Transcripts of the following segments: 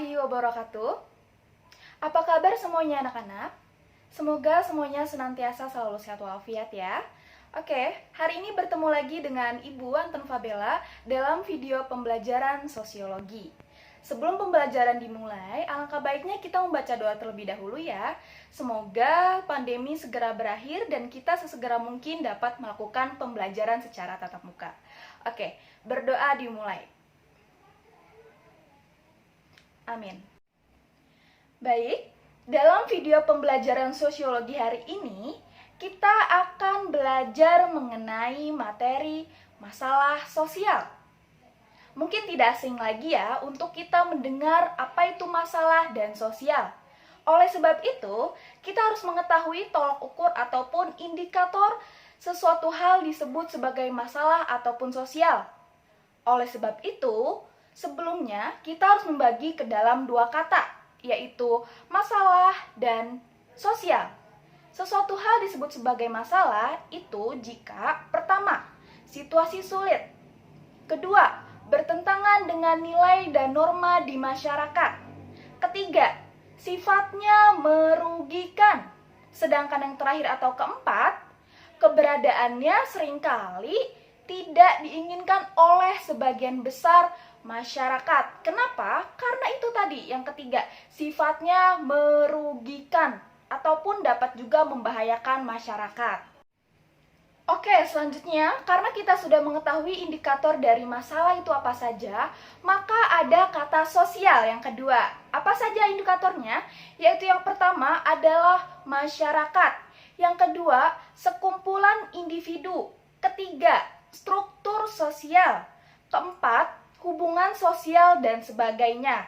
warahmatullahi wabarakatuh. Apa kabar semuanya anak-anak? Semoga semuanya senantiasa selalu sehat walafiat ya. Oke, hari ini bertemu lagi dengan Ibu Anton Fabela dalam video pembelajaran sosiologi. Sebelum pembelajaran dimulai, alangkah baiknya kita membaca doa terlebih dahulu ya. Semoga pandemi segera berakhir dan kita sesegera mungkin dapat melakukan pembelajaran secara tatap muka. Oke, berdoa dimulai. Amin. Baik, dalam video pembelajaran sosiologi hari ini, kita akan belajar mengenai materi masalah sosial. Mungkin tidak asing lagi ya untuk kita mendengar apa itu masalah dan sosial. Oleh sebab itu, kita harus mengetahui tolak ukur ataupun indikator sesuatu hal disebut sebagai masalah ataupun sosial. Oleh sebab itu, sebelumnya kita harus membagi ke dalam dua kata, yaitu masalah dan sosial. Sesuatu hal disebut sebagai masalah itu jika pertama, situasi sulit. Kedua, bertentangan dengan nilai dan norma di masyarakat. Ketiga, sifatnya merugikan. Sedangkan yang terakhir atau keempat, keberadaannya seringkali tidak diinginkan oleh sebagian besar masyarakat. Kenapa? Karena itu tadi yang ketiga, sifatnya merugikan ataupun dapat juga membahayakan masyarakat. Oke, selanjutnya, karena kita sudah mengetahui indikator dari masalah itu apa saja, maka ada kata sosial yang kedua. Apa saja indikatornya? Yaitu yang pertama adalah masyarakat. Yang kedua, sekumpulan individu. Ketiga, struktur sosial. Keempat, hubungan sosial dan sebagainya.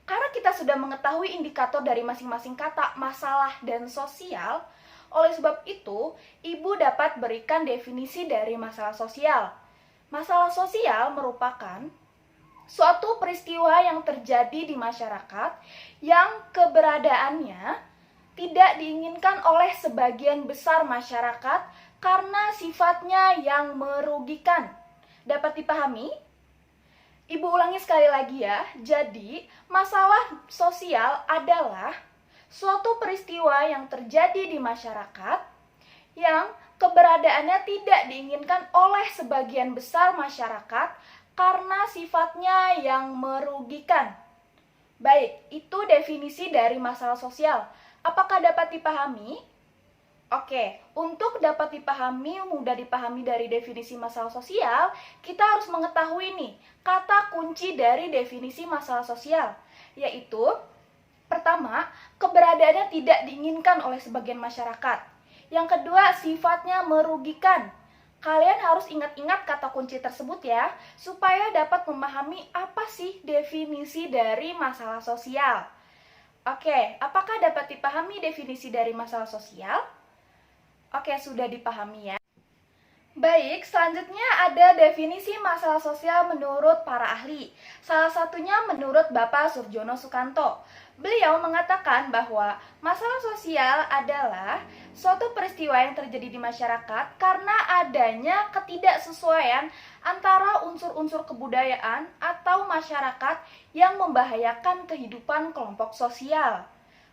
Karena kita sudah mengetahui indikator dari masing-masing kata masalah dan sosial, oleh sebab itu, Ibu dapat berikan definisi dari masalah sosial. Masalah sosial merupakan suatu peristiwa yang terjadi di masyarakat yang keberadaannya tidak diinginkan oleh sebagian besar masyarakat karena sifatnya yang merugikan. Dapat dipahami? Ibu ulangi sekali lagi ya. Jadi, masalah sosial adalah suatu peristiwa yang terjadi di masyarakat yang keberadaannya tidak diinginkan oleh sebagian besar masyarakat karena sifatnya yang merugikan. Baik, itu definisi dari masalah sosial. Apakah dapat dipahami? Oke, untuk dapat dipahami, mudah dipahami dari definisi masalah sosial, kita harus mengetahui nih, kata kunci dari definisi masalah sosial, yaitu pertama, keberadaannya tidak diinginkan oleh sebagian masyarakat. Yang kedua, sifatnya merugikan. Kalian harus ingat-ingat kata kunci tersebut ya, supaya dapat memahami apa sih definisi dari masalah sosial. Oke, apakah dapat dipahami definisi dari masalah sosial? Oke, sudah dipahami ya. Baik, selanjutnya ada definisi masalah sosial menurut para ahli. Salah satunya menurut Bapak Surjono Sukanto. Beliau mengatakan bahwa masalah sosial adalah suatu peristiwa yang terjadi di masyarakat karena adanya ketidaksesuaian antara unsur-unsur kebudayaan atau masyarakat yang membahayakan kehidupan kelompok sosial.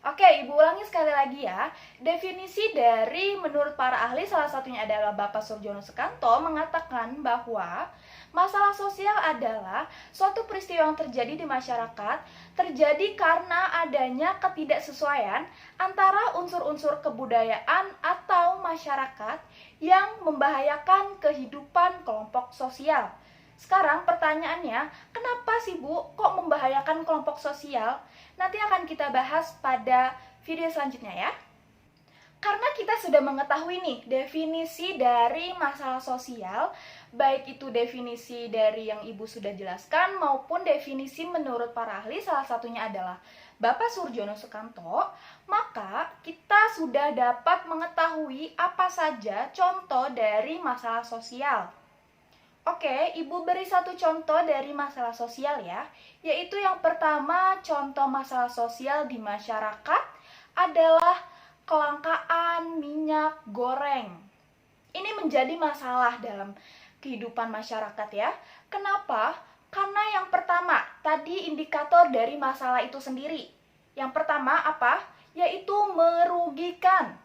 Oke, Ibu ulangi sekali lagi ya. Definisi dari menurut para ahli, salah satunya adalah Bapak Surjono Sukanto, mengatakan bahwa masalah sosial adalah suatu peristiwa yang terjadi di masyarakat, terjadi karena adanya ketidaksesuaian antara unsur-unsur kebudayaan atau masyarakat yang membahayakan kehidupan kelompok sosial. Sekarang pertanyaannya, kenapa sih Bu kok membahayakan kelompok sosial? Nanti akan kita bahas pada video selanjutnya ya. Karena kita sudah mengetahui nih definisi dari masalah sosial, baik itu definisi dari yang Ibu sudah jelaskan maupun definisi menurut para ahli, salah satunya adalah Bapak Surjono Sukanto, maka kita sudah dapat mengetahui apa saja contoh dari masalah sosial. Oke, Ibu beri satu contoh dari masalah sosial ya, yaitu yang pertama contoh masalah sosial di masyarakat adalah kelangkaan minyak goreng. Ini menjadi masalah dalam kehidupan masyarakat ya. Kenapa? Karena yang pertama, tadi indikator dari masalah itu sendiri. Yang pertama apa? Yaitu merugikan.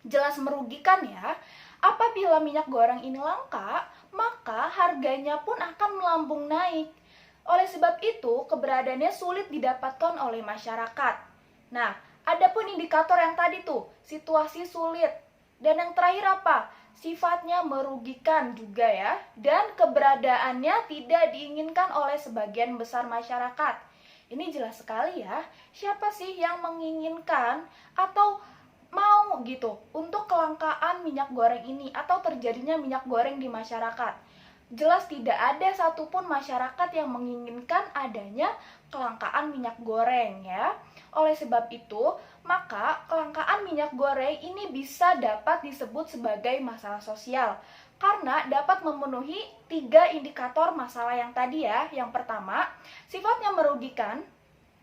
Jelas merugikan ya. Apabila minyak goreng ini langka, maka harganya pun akan melambung naik. Oleh sebab itu, keberadaannya sulit didapatkan oleh masyarakat. Nah, ada pun indikator yang tadi tuh, situasi sulit. Dan yang terakhir apa? Sifatnya merugikan juga ya. Dan keberadaannya tidak diinginkan oleh sebagian besar masyarakat. Ini jelas sekali ya. Siapa sih yang menginginkan atau mau gitu untuk kelangkaan minyak goreng ini atau terjadinya minyak goreng di masyarakat? Jelas tidak ada satupun masyarakat yang menginginkan adanya kelangkaan minyak goreng ya. Oleh sebab itu, maka kelangkaan minyak goreng ini bisa dapat disebut sebagai masalah sosial karena dapat memenuhi 3 indikator masalah yang tadi ya. Yang pertama, sifatnya merugikan.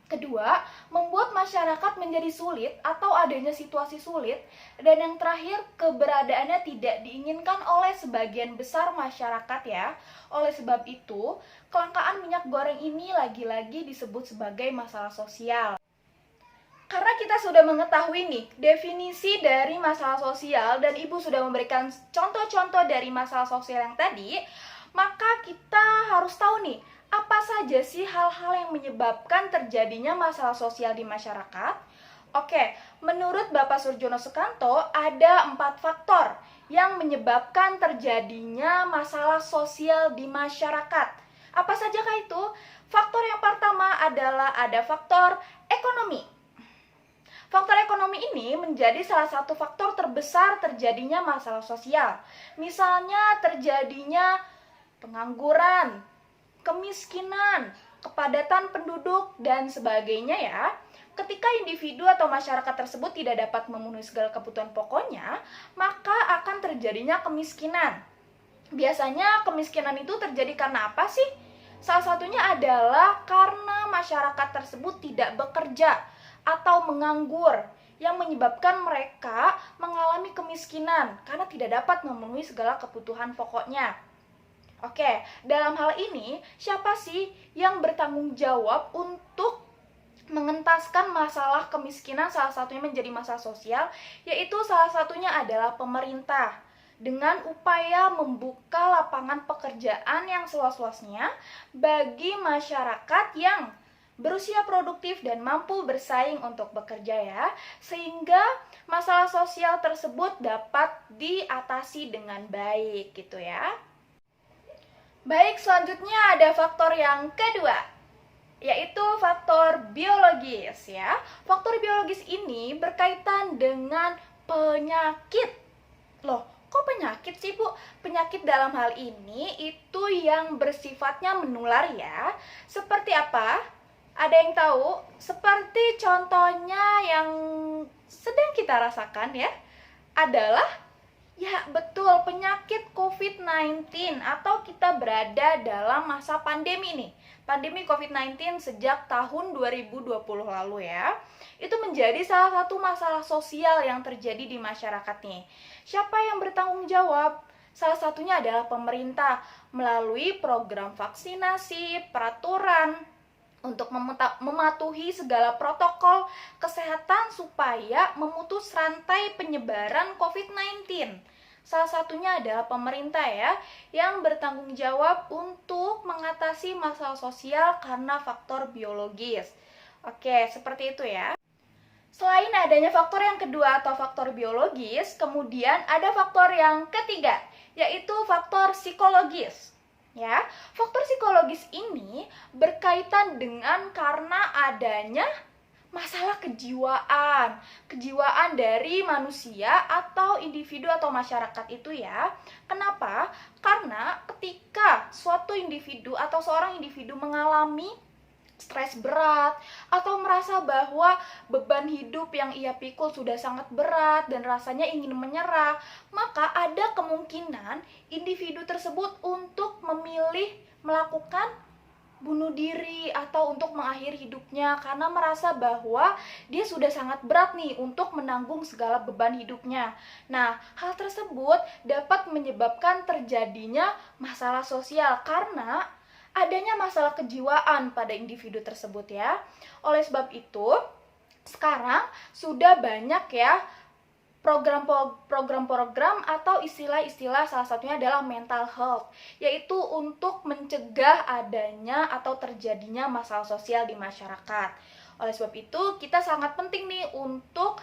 Kedua, membuat masyarakat menjadi sulit atau adanya situasi sulit. Dan yang terakhir, keberadaannya tidak diinginkan oleh sebagian besar masyarakat ya. Oleh sebab itu, kelangkaan minyak goreng ini lagi-lagi disebut sebagai masalah sosial. Karena kita sudah mengetahui nih definisi dari masalah sosial dan Ibu sudah memberikan contoh-contoh dari masalah sosial yang tadi, maka kita harus tahu nih, apa saja sih hal-hal yang menyebabkan terjadinya masalah sosial di masyarakat? Oke, menurut Bapak Surjono Sukanto ada 4 faktor yang menyebabkan terjadinya masalah sosial di masyarakat. Apa sajakah itu? Faktor yang pertama adalah ada faktor ekonomi. Faktor ekonomi ini menjadi salah satu faktor terbesar terjadinya masalah sosial. Misalnya terjadinya pengangguran, kemiskinan, kepadatan penduduk, dan sebagainya ya. Ketika individu atau masyarakat tersebut tidak dapat memenuhi segala kebutuhan pokoknya, maka akan terjadinya kemiskinan. Biasanya kemiskinan itu terjadi karena apa sih? Salah satunya adalah karena masyarakat tersebut tidak bekerja atau menganggur yang menyebabkan mereka mengalami kemiskinan karena tidak dapat memenuhi segala kebutuhan pokoknya. Oke, dalam hal ini siapa sih yang bertanggung jawab untuk mengentaskan masalah kemiskinan salah satunya menjadi masalah sosial? Yaitu salah satunya adalah pemerintah dengan upaya membuka lapangan pekerjaan yang seluas-luasnya bagi masyarakat yang berusia produktif dan mampu bersaing untuk bekerja ya, sehingga masalah sosial tersebut dapat diatasi dengan baik gitu ya. Baik, selanjutnya ada faktor yang kedua, yaitu faktor biologis ya. Faktor biologis ini berkaitan dengan penyakit. Loh, kok penyakit sih Bu? Penyakit dalam hal ini itu yang bersifatnya menular ya. Seperti apa? Ada yang tahu? Seperti contohnya yang sedang kita rasakan ya, adalah ya betul penyakit COVID-19 atau kita berada dalam masa pandemi nih. Pandemi COVID-19 sejak tahun 2020 lalu ya. Itu menjadi salah satu masalah sosial yang terjadi di masyarakat nih. Siapa yang bertanggung jawab? Salah satunya adalah pemerintah melalui program vaksinasi, peraturan, untuk mematuhi segala protokol kesehatan supaya memutus rantai penyebaran COVID-19. Salah satunya adalah pemerintah ya, yang bertanggung jawab untuk mengatasi masalah sosial karena faktor biologis. Oke, seperti itu ya. Selain adanya faktor yang kedua atau faktor biologis, kemudian ada faktor yang ketiga, yaitu faktor psikologis. Ya, faktor psikologis ini berkaitan dengan karena adanya masalah kejiwaan dari manusia atau individu atau masyarakat itu ya. Kenapa? Karena ketika suatu individu atau seorang individu mengalami stres berat atau merasa bahwa beban hidup yang ia pikul sudah sangat berat dan rasanya ingin menyerah, maka ada kemungkinan individu tersebut untuk memilih melakukan bunuh diri atau untuk mengakhiri hidupnya karena merasa bahwa dia sudah sangat berat nih untuk menanggung segala beban hidupnya. Nah, hal tersebut dapat menyebabkan terjadinya masalah sosial karena adanya masalah kejiwaan pada individu tersebut ya. Oleh sebab itu, sekarang sudah banyak ya program-program atau istilah-istilah, salah satunya adalah mental health, yaitu untuk mencegah adanya atau terjadinya masalah sosial di masyarakat. Oleh sebab itu, kita sangat penting nih untuk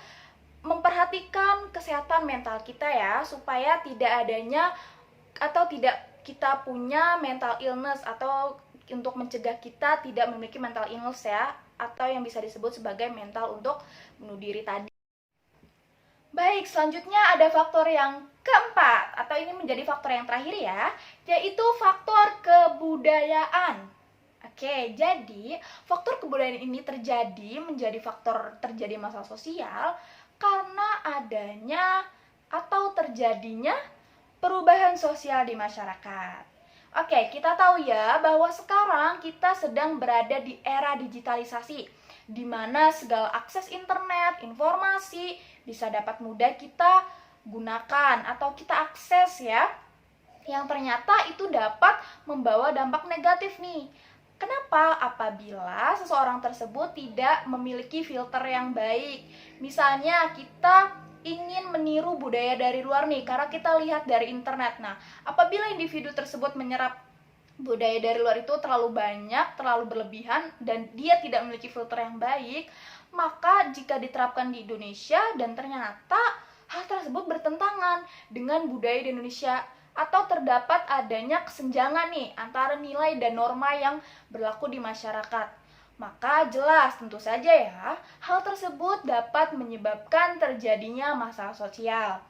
memperhatikan kesehatan mental kita ya, supaya tidak adanya atau tidak kita punya mental illness, atau untuk mencegah kita tidak memiliki mental illness ya, atau yang bisa disebut sebagai mental untuk bunuh diri tadi. Baik, selanjutnya ada faktor yang keempat, atau ini menjadi faktor yang terakhir ya, yaitu faktor kebudayaan. Oke, jadi faktor kebudayaan ini menjadi faktor terjadi masalah sosial karena adanya atau terjadinya perubahan sosial di masyarakat. Oke, kita tahu ya bahwa sekarang kita sedang berada di era digitalisasi, di mana segala akses internet, informasi bisa dapat mudah kita gunakan atau kita akses ya, yang ternyata itu dapat membawa dampak negatif nih. Kenapa? Apabila seseorang tersebut tidak memiliki filter yang baik. Misalnya kita ingin meniru budaya dari luar nih, karena kita lihat dari internet. Nah, apabila individu tersebut menyerap budaya dari luar itu terlalu banyak, terlalu berlebihan, dan dia tidak memiliki filter yang baik, maka jika diterapkan di Indonesia dan ternyata hal tersebut bertentangan dengan budaya di Indonesia, atau terdapat adanya kesenjangan nih antara nilai dan norma yang berlaku di masyarakat, maka jelas tentu saja ya, hal tersebut dapat menyebabkan terjadinya masalah sosial.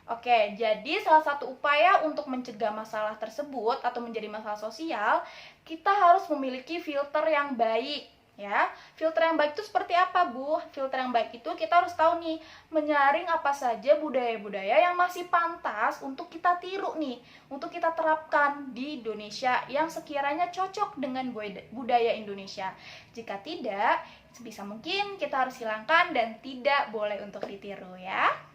Oke, jadi salah satu upaya untuk mencegah masalah tersebut atau menjadi masalah sosial, kita harus memiliki filter yang baik ya. Filter yang baik itu seperti apa, Bu? Filter yang baik itu kita harus tahu nih, menyaring apa saja budaya-budaya yang masih pantas untuk kita tiru nih, untuk kita terapkan di Indonesia yang sekiranya cocok dengan budaya Indonesia. Jika tidak, sebisa mungkin kita harus hilangkan dan tidak boleh untuk ditiru ya.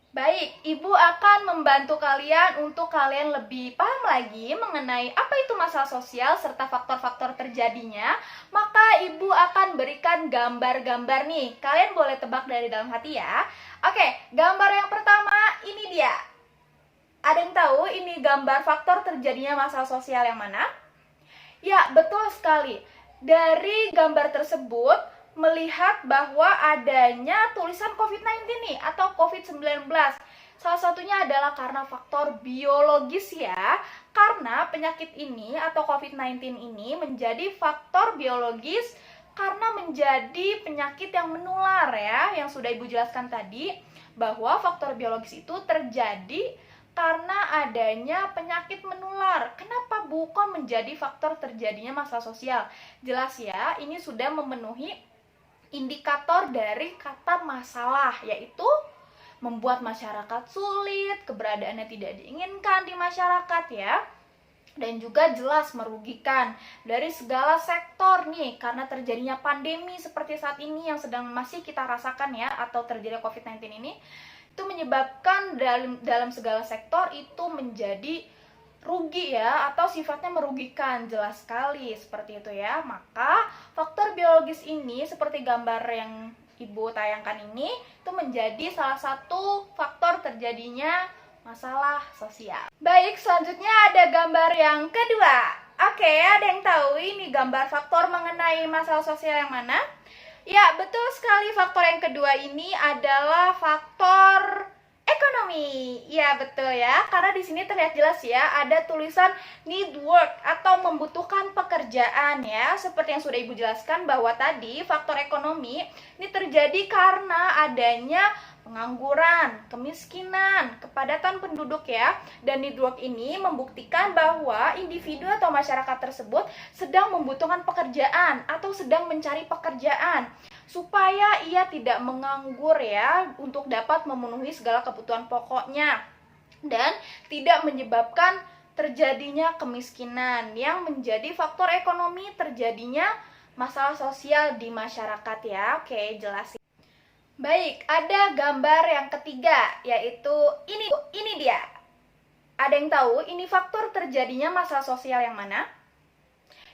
Baik, Ibu akan membantu kalian untuk kalian lebih paham lagi mengenai apa itu masalah sosial serta faktor-faktor terjadinya. Maka Ibu akan berikan gambar-gambar nih. Kalian boleh tebak dari dalam hati ya. Oke, gambar yang pertama ini dia. Ada yang tahu ini gambar faktor terjadinya masalah sosial yang mana? Ya, betul sekali. Dari gambar tersebut melihat bahwa adanya tulisan COVID-19 nih atau COVID-19. Salah satunya adalah karena faktor biologis ya. Karena penyakit ini atau COVID-19 ini menjadi faktor biologis karena menjadi penyakit yang menular ya, yang sudah Ibu jelaskan tadi, bahwa faktor biologis itu terjadi karena adanya penyakit menular. Kenapa bukan menjadi faktor terjadinya masalah sosial? Jelas ya, ini sudah memenuhi indikator dari kata masalah, yaitu membuat masyarakat sulit, keberadaannya tidak diinginkan di masyarakat ya, dan juga jelas merugikan dari segala sektor nih, karena terjadinya pandemi seperti saat ini yang sedang masih kita rasakan ya, atau terjadi COVID-19 ini, itu menyebabkan dalam segala sektor itu menjadi rugi ya, atau sifatnya merugikan, jelas sekali seperti itu ya. Maka faktor biologis ini seperti gambar yang Ibu tayangkan ini itu menjadi salah satu faktor terjadinya masalah sosial. Baik, selanjutnya ada gambar yang kedua. Oke, ada yang tahu ini gambar faktor mengenai masalah sosial yang mana? Ya, betul sekali, faktor yang kedua ini adalah faktor ekonomi. Ya, betul ya. Karena di sini terlihat jelas ya, ada tulisan need work atau membutuhkan pekerjaan ya. Seperti yang sudah Ibu jelaskan bahwa tadi faktor ekonomi ini terjadi karena adanya pengangguran, kemiskinan, kepadatan penduduk ya. Dan need work ini membuktikan bahwa individu atau masyarakat tersebut sedang membutuhkan pekerjaan atau sedang mencari pekerjaan, supaya ia tidak menganggur ya, untuk dapat memenuhi segala kebutuhan pokoknya dan tidak menyebabkan terjadinya kemiskinan yang menjadi faktor ekonomi terjadinya masalah sosial di masyarakat ya. Oke, jelas. Baik, ada gambar yang ketiga, yaitu ini dia. Ada yang tahu ini faktor terjadinya masalah sosial yang mana?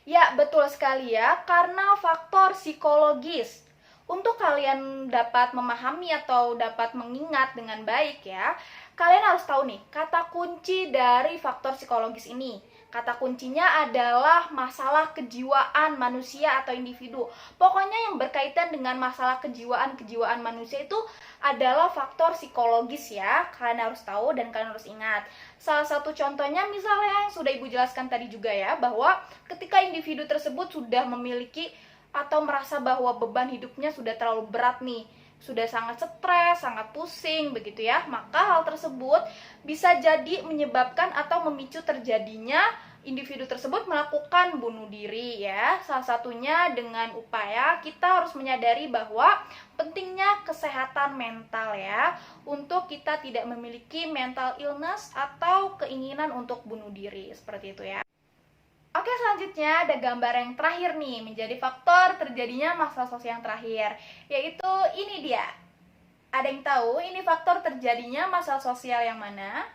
Ya, betul sekali ya, karena faktor psikologis. Untuk kalian dapat memahami atau dapat mengingat dengan baik ya, kalian harus tahu nih, kata kunci dari faktor psikologis ini. Kata kuncinya adalah masalah kejiwaan manusia atau individu. Pokoknya yang berkaitan dengan masalah kejiwaan manusia itu adalah faktor psikologis ya. Kalian harus tahu dan kalian harus ingat. Salah satu contohnya misalnya yang sudah Ibu jelaskan tadi juga ya, bahwa ketika individu tersebut sudah memiliki atau merasa bahwa beban hidupnya sudah terlalu berat nih, sudah sangat stres, sangat pusing begitu ya, maka hal tersebut bisa jadi menyebabkan atau memicu terjadinya individu tersebut melakukan bunuh diri ya. Salah satunya dengan upaya kita harus menyadari bahwa pentingnya kesehatan mental ya, untuk kita tidak memiliki mental illness atau keinginan untuk bunuh diri, seperti itu ya. Oke, selanjutnya ada gambar yang terakhir nih, menjadi faktor terjadinya masalah sosial yang terakhir, yaitu ini dia. Ada yang tahu ini faktor terjadinya masalah sosial yang mana?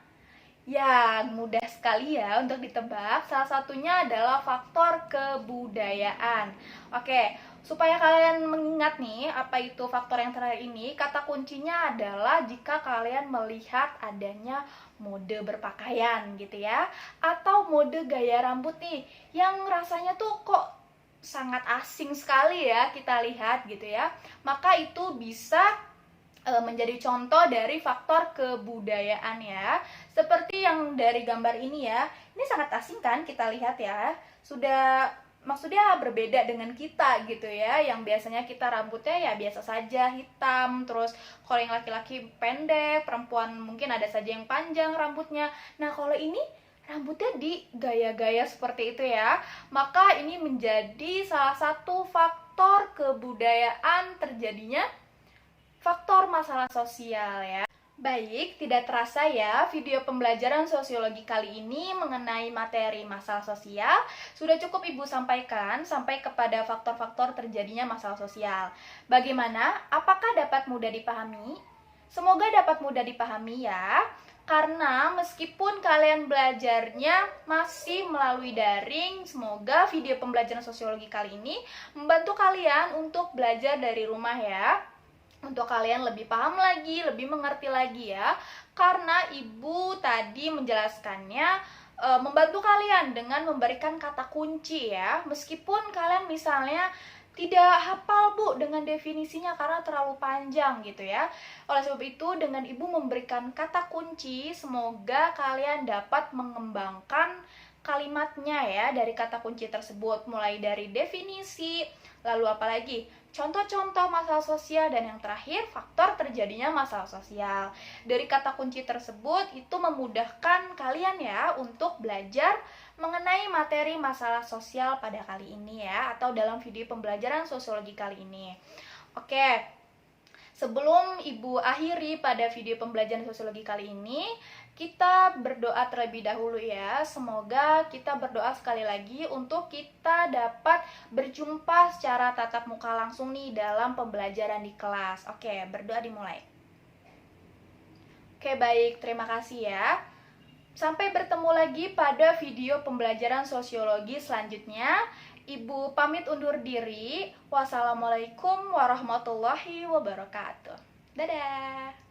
Ya, mudah sekali ya untuk ditebak. Salah satunya adalah faktor kebudayaan. Oke, supaya kalian mengingat nih apa itu faktor yang terakhir ini, kata kuncinya adalah jika kalian melihat adanya mode berpakaian gitu ya, atau mode gaya rambut nih yang rasanya tuh kok sangat asing sekali ya kita lihat gitu ya, maka itu bisa menjadi contoh dari faktor kebudayaan ya. Seperti yang dari gambar ini ya, ini sangat asing kan kita lihat ya, sudah maksudnya berbeda dengan kita gitu ya, yang biasanya kita rambutnya ya biasa saja hitam, terus kalau yang laki-laki pendek, perempuan mungkin ada saja yang panjang rambutnya. Nah kalau ini rambutnya di gaya-gaya seperti itu ya, maka ini menjadi salah satu faktor kebudayaan terjadinya faktor masalah sosial ya. Baik, tidak terasa ya, video pembelajaran sosiologi kali ini mengenai materi masalah sosial sudah cukup Ibu sampaikan sampai kepada faktor-faktor terjadinya masalah sosial. Bagaimana? Apakah dapat mudah dipahami? Semoga dapat mudah dipahami ya, karena meskipun kalian belajarnya masih melalui daring, semoga video pembelajaran sosiologi kali ini membantu kalian untuk belajar dari rumah ya, untuk kalian lebih paham lagi, lebih mengerti lagi ya. Karena Ibu tadi menjelaskannya membantu kalian dengan memberikan kata kunci ya. Meskipun kalian misalnya tidak hafal Bu dengan definisinya karena terlalu panjang gitu ya. Oleh sebab itu dengan Ibu memberikan kata kunci, semoga kalian dapat mengembangkan kalimatnya ya dari kata kunci tersebut, mulai dari definisi, lalu apalagi contoh-contoh masalah sosial, dan yang terakhir faktor terjadinya masalah sosial. Dari kata kunci tersebut itu memudahkan kalian ya untuk belajar mengenai materi masalah sosial pada kali ini ya, atau dalam video pembelajaran sosiologi kali ini. Oke, sebelum Ibu akhiri pada video pembelajaran sosiologi kali ini, kita berdoa terlebih dahulu ya. Semoga kita berdoa sekali lagi untuk kita dapat berjumpa secara tatap muka langsung nih dalam pembelajaran di kelas. Oke, berdoa dimulai. Oke, baik, terima kasih ya. Sampai bertemu lagi pada video pembelajaran sosiologi selanjutnya. Ibu pamit undur diri. Wassalamualaikum warahmatullahi wabarakatuh. Dadah.